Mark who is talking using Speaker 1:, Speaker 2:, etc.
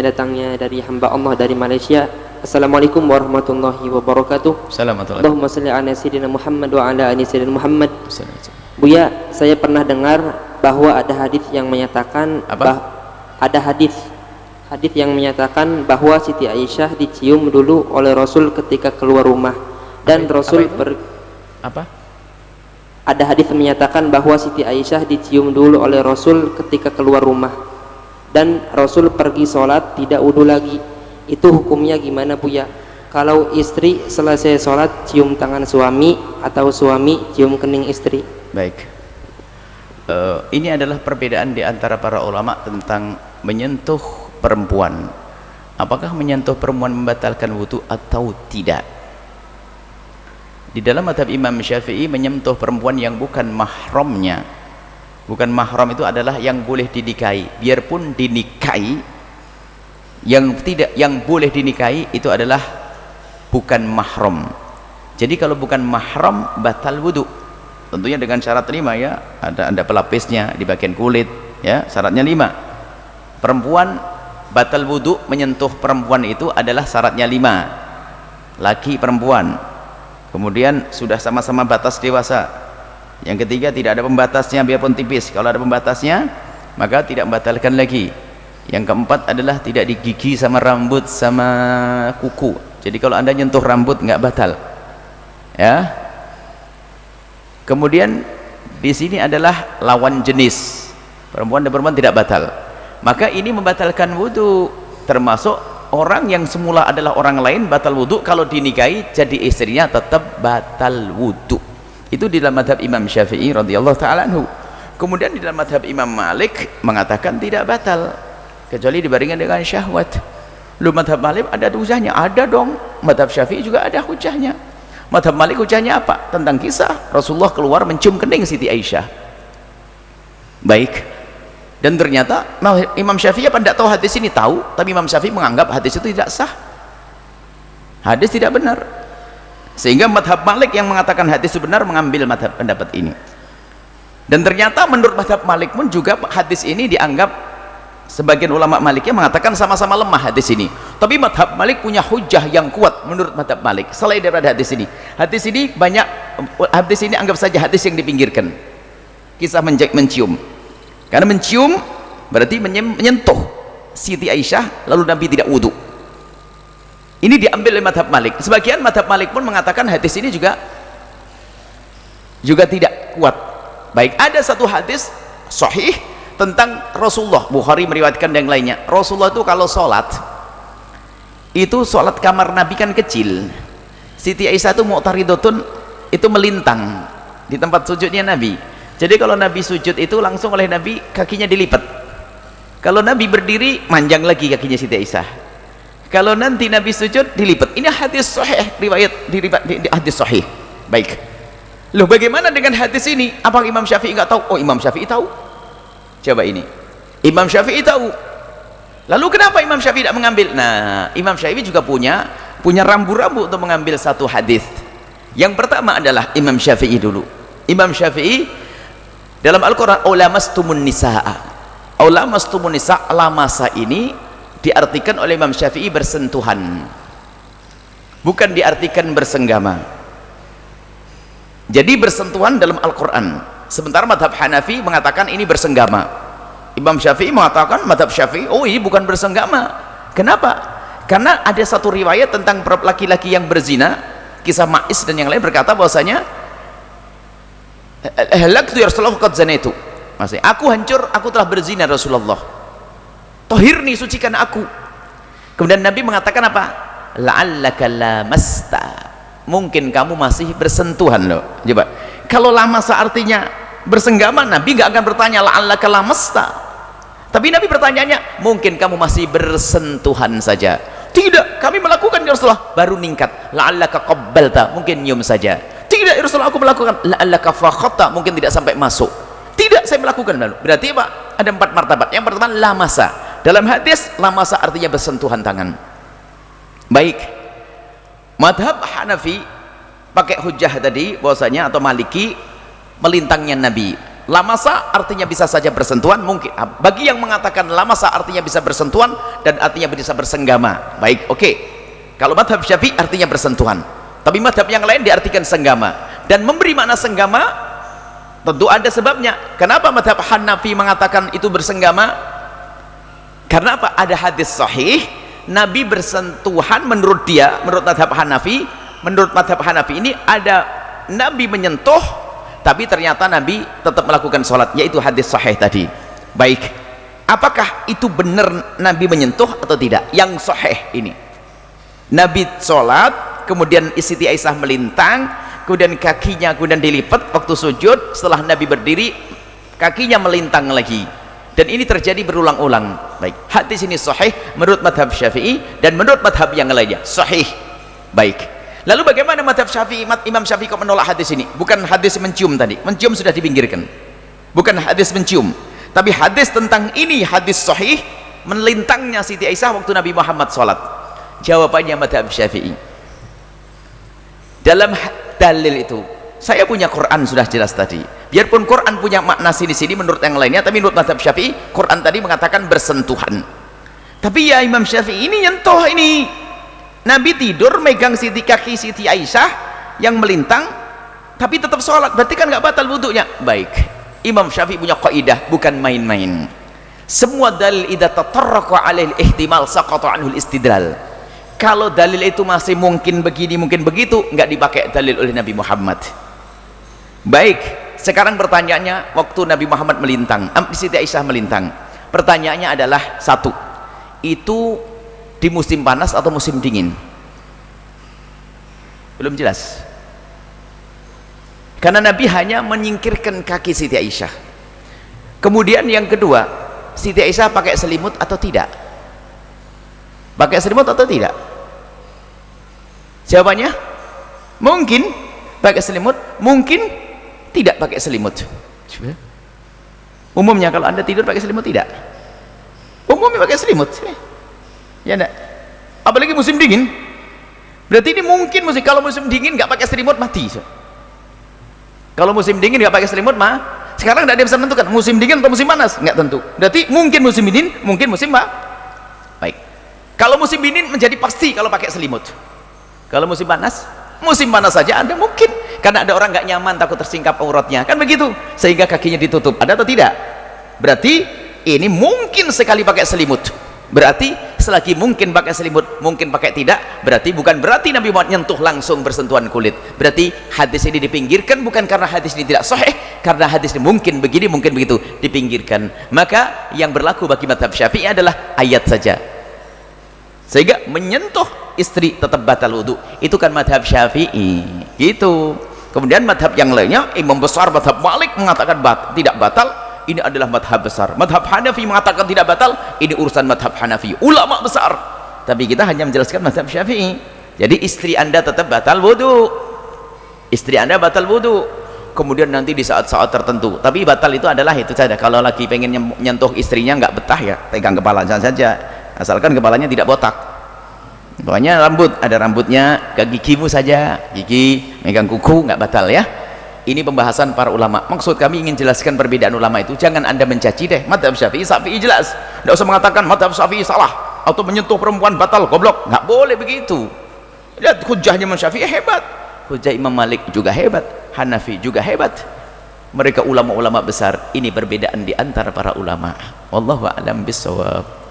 Speaker 1: datangnya dari hamba Allah dari Malaysia. Assalamualaikum warahmatullahi wabarakatuh. Allahumma salli ala sayyidina Muhammad wa ala ali sayyidina Muhammad. Buya, saya pernah dengar bahwa ada hadis yang menyatakan hadis yang menyatakan bahwa Siti Aisyah dicium dulu oleh Rasul ketika keluar rumah dan ada hadis menyatakan bahwa Siti Aisyah dicium dulu oleh Rasul ketika keluar rumah dan Rasul pergi sholat tidak wudhu lagi. Itu hukumnya gimana Buya? Kalau istri selesai sholat cium tangan suami atau suami cium kening istri?
Speaker 2: Baik, ini adalah perbedaan di antara para ulama tentang menyentuh perempuan. Apakah menyentuh perempuan membatalkan wudhu atau tidak? Di dalam mazhab Imam Syafi'i, menyentuh perempuan yang bukan mahramnya, bukan mahram itu adalah yang boleh dinikahi, biarpun dinikahi, yang boleh dinikahi itu adalah bukan mahram. Jadi kalau bukan mahram batal wudu, tentunya dengan syarat 5 ya, ada pelapisnya di bagian kulit ya, syaratnya 5. Perempuan batal wudu, menyentuh perempuan itu adalah syaratnya 5, laki perempuan, kemudian sudah sama-sama batas dewasa. Yang ketiga, tidak ada pembatasnya biarpun tipis. Kalau ada pembatasnya maka tidak membatalkan lagi. Yang keempat adalah tidak digigi sama rambut sama kuku. Jadi kalau anda nyentuh rambut nggak batal ya. Kemudian di sini adalah lawan jenis, perempuan dan perempuan tidak batal, maka ini membatalkan wudhu. Termasuk orang yang semula adalah orang lain batal wudhu, kalau dinikahi jadi istrinya tetap batal wudhu. Itu di dalam madhab Imam Syafi'i radhiyallahu ta'ala anhu. Kemudian di dalam madhab Imam Malik mengatakan tidak batal kecuali dibaringkan dengan syahwat. Lu madhab Malik ada hujahnya? Ada dong. Madhab Syafi'i juga ada hujahnya. Madhab Malik hujahnya apa? Tentang kisah Rasulullah keluar mencium kening Siti Aisyah. Baik, dan ternyata Imam Syafi'i apa tidak tahu hadis ini? Tahu, tapi Imam Syafi'i menganggap hadis itu tidak sah, hadis tidak benar. Sehingga madhab Malik yang mengatakan hadis itu benar mengambil madhab pendapat ini. Dan ternyata menurut madhab Malik pun juga hadis ini dianggap, sebagian ulama Maliknya mengatakan sama-sama lemah hadis ini, tapi madhab Malik punya hujah yang kuat menurut madhab Malik selain daripada hadis ini. Hadis ini banyak, hadis ini anggap saja hadis yang dipinggirkan, kisah mencium, karena mencium berarti menyentuh Siti Aisyah lalu Nabi tidak wudhu. Ini diambil oleh madhab Malik. Sebagian madhab Malik pun mengatakan hadis ini juga tidak kuat. Baik, ada satu hadis sahih tentang Rasulullah, Bukhari meriwayatkan dan yang lainnya. Rasulullah itu kalau sholat, itu sholat kamar Nabi kan kecil. Siti Aisyah itu mu'taridatun, itu melintang di tempat sujudnya Nabi. Jadi kalau Nabi sujud itu langsung oleh Nabi kakinya dilipat. Kalau Nabi berdiri manjang lagi kakinya Siti Aisyah. Kalau nanti Nabi sujud dilipat. Ini hadis sahih, riwayat di hadis sahih. Baik, loh bagaimana dengan hadis ini? Apa Imam Syafi'i nggak tahu? Oh, Imam Syafi'i tahu. Coba ini, Imam Syafi'i tahu. Lalu kenapa Imam Syafi'i tidak mengambil? Nah, Imam Syafi'i juga punya rambu-rambu untuk mengambil satu hadis. Yang pertama adalah Imam Syafi'i dulu. Imam Syafi'i dalam Al-Quran, ulamastumun nisa'a. Ulamastumun nisa', lamasa ini diartikan oleh Imam Syafi'i bersentuhan, bukan diartikan bersenggama. Jadi bersentuhan dalam Al-Quran. Sementara madhab Hanafi mengatakan ini bersenggama. Imam Syafi'i mengatakan, madhab Syafi'i, oh ini bukan bersenggama. Kenapa? Karena ada satu riwayat tentang laki-laki yang berzina, kisah Ma'is dan yang lain, berkata bahwasanya halaktu ya Rasulullah qad zanaitu. Maksudnya aku hancur, aku telah berzina Rasulullah, tohirni, sucikan aku. Kemudian Nabi mengatakan apa? La'allaka lamasta, mungkin kamu masih bersentuhan loh. Coba, kalau lamasa artinya bersenggama, Nabi nggak akan bertanya la'allaka lamasta, tapi Nabi bertanyanya mungkin kamu masih bersentuhan saja. Tidak, kami melakukan ya Rasulullah, baru ningkat la'allaka qabbalta, mungkin nyium saja. Tidak ya Rasulullah, aku melakukan la'allaka fakhatta, mungkin tidak sampai masuk. Tidak, saya melakukan. Lalu berarti apa? Ada 4 martabat. Yang pertama lamasa. Dalam hadis lamasa artinya bersentuhan tangan. Baik, madhab Hanafi pakai hujah tadi bahwasanya, atau Maliki, melintangnya Nabi. lamasa artinya bisa saja bersentuhan, mungkin bagi yang mengatakan lamasa artinya bisa bersentuhan dan artinya bisa bersenggama, baik, oke. Kalau madhab Syafi'i artinya bersentuhan, tapi madhab yang lain diartikan senggama. Dan memberi makna senggama tentu ada sebabnya. Kenapa madhab Hanafi mengatakan itu bersenggama? Karena apa? Ada hadis sahih Nabi bersentuhan, menurut dia, menurut madhab Hanafi, menurut madhab Hanafi ini ada Nabi menyentuh tapi ternyata Nabi tetap melakukan sholat, yaitu hadis sahih tadi. Baik, apakah itu benar Nabi menyentuh atau tidak? Yang sahih ini, Nabi sholat, kemudian Siti Aisyah melintang, kemudian kakinya kemudian dilipat waktu sujud, setelah Nabi berdiri kakinya melintang lagi, dan ini terjadi berulang-ulang. Baik, hadis ini sahih menurut madhab Syafi'i dan menurut madhab yang lainnya sahih. Baik, lalu bagaimana madhab Syafi'i? Imam Syafi'i kok menolak hadis ini? Bukan hadis mencium tadi, mencium sudah dipinggirkan, bukan hadis mencium, tapi hadis tentang ini, hadis sahih melintangnya Siti Aisyah waktu Nabi Muhammad sholat. Jawabannya madhab Syafi'i dalam dalil itu, saya punya Quran sudah jelas tadi, biarpun Quran punya makna sini-sini menurut yang lainnya, tapi menurut madhab Syafi'i Quran tadi mengatakan bersentuhan. Tapi ya Imam Syafi'i ini nyentuh, ini Nabi tidur megang kaki Siti Aisyah yang melintang tapi tetap sholat, berarti kan nggak batal wudhunya. Baik, Imam Syafi'i punya kaidah, bukan main-main. Semua dalil idza tatarraqa alaihi ihtimal saqata anhu istidlal. Kalau dalil itu masih mungkin begini mungkin begitu, nggak dipakai dalil oleh Nabi Muhammad. Baik, sekarang pertanyaannya, waktu Nabi Muhammad melintang, Siti Aisyah melintang, pertanyaannya adalah satu, itu di musim panas atau musim dingin? Belum jelas, karena Nabi hanya menyingkirkan kaki Siti Aisyah. Kemudian yang kedua, Siti Aisyah pakai selimut atau tidak? Pakai selimut atau tidak? Jawabannya mungkin pakai selimut, mungkin tidak pakai selimut. Umumnya kalau Anda tidur pakai selimut tidak? Umumnya pakai selimut, ya enggak? Apalagi musim dingin, berarti ini mungkin musim, kalau musim dingin nggak pakai selimut mati. Kalau musim dingin nggak pakai selimut mah, sekarang tidak ada yang bisa menentukan musim dingin atau musim panas, nggak tentu, berarti mungkin musim dingin, mungkin musim baik. Kalau musim dingin menjadi pasti kalau pakai selimut. Kalau musim panas saja Anda mungkin, karena ada orang nggak nyaman takut tersingkap auratnya, kan begitu, sehingga kakinya ditutup. Ada atau tidak? Berarti ini mungkin sekali pakai selimut. Berarti selagi mungkin pakai selimut, mungkin pakai tidak, berarti bukan berarti Nabi Muhammad nyentuh langsung bersentuhan kulit. Berarti hadis ini dipinggirkan bukan karena hadis ini tidak sahih, karena hadis ini mungkin begini mungkin begitu, dipinggirkan. Maka yang berlaku bagi madhab Syafi'i adalah ayat saja, sehingga menyentuh istri tetap batal wudhu. Itu kan madhab Syafi'i gitu. Kemudian madhab yang lainnya, imam besar madhab Malik mengatakan tidak batal, ini adalah madhab besar. Madhab Hanafi mengatakan tidak batal, ini urusan madhab Hanafi, ulama besar. Tapi kita hanya menjelaskan madhab Syafi'i. Jadi istri Anda tetap batal wudhu, istri Anda batal wudhu. Kemudian nanti di saat-saat tertentu, tapi batal itu adalah itu saja. Kalau lagi pengen nyentuh istrinya nggak betah, ya pegang kepalanya saja, asalkan kepalanya tidak botak. Pokoknya rambut, ada rambutnya, ke gigimu saja, gigi megang kuku nggak batal ya. Ini pembahasan para ulama. Maksud kami ingin jelaskan perbedaan ulama itu. Jangan Anda mencaci deh madhab Syafi'i, Syafi'i jelas, tidak usah mengatakan madhab Syafi'i salah atau menyentuh perempuan batal, goblok, nggak boleh begitu. Lihat hujahnya Imam Syafi'i hebat, hujah Imam Malik juga hebat, Hanafi juga hebat. Mereka ulama-ulama besar. Ini perbedaan di antara para ulama. Wallahu a'lam bishawab.